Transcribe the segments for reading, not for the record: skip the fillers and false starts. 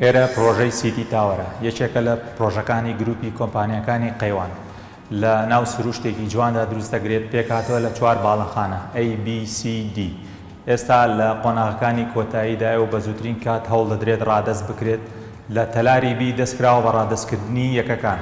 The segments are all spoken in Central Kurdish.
ئێرە پرۆژەی سیتی تاوەرە یەکێکە لە پرۆژەکانی گروپی کۆمپانیەکانی قەیوان لە ناو سروشتێکی جواندا دروستەگرێت پێکاتەوە لە 4 باڵەخانە ABCD. ئێستا لە قۆناغەکانی کۆتاییدایە و بە زووترین کات هەوڵ دەدرێت ڕادەست بکرێت لە تەلاری بی دەستکراوە بە ڕادەستکردنی یەکەکان.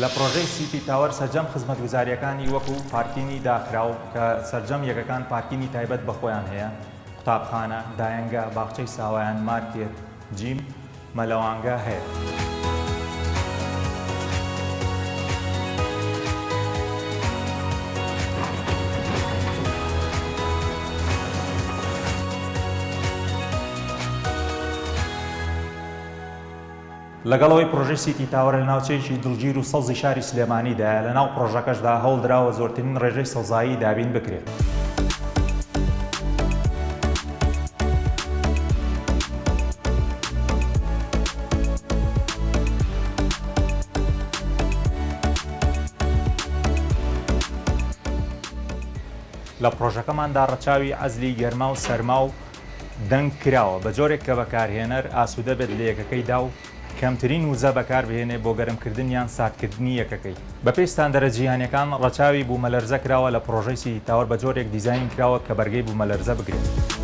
لە پرۆژەی سیتی تاوەر سەرجەم خزمەتگوزاریەکانی وەکو پارکینی داخراو کە سەرجەم یەکەکان پارکینی تایبەت بەخۆیان هەیە، قوتابخانە، دایەنگە، باخچەی ساوایان، مارکێت، جیم، مەلەوانگە هەیە. لەگەڵەوەی پرۆژەی سیتی تاوەر لە ناوچەیەکی دڵگیر و سەوزی شاری سلێمانیدایە لە ناو پرۆژەکەشدا هەوڵ دراوە زۆرترین ڕێژەی سەوزایی دابین بکرێت. لە پرۆژەکەماندا ڕەچاوی عەزلی گەرما و سەرما و دەنگ کراوە بە جۆرێک کە بەکارهێنەر ئاسوودە بێت لە یەکەکەیدا و کەمترین وزە بەکاربهێنێ بۆ گەرمکردن یان ساردکردنی یەکەکەی. بەپێی ستاندەرە جیهانیەکان ڕەچاوی بوومەلەرزە کراوە لە پرۆژەی سیتی تاوەر بە جۆرێک دیزاین کراوە کە بەرگەی بوومەلەرزە بگرێت.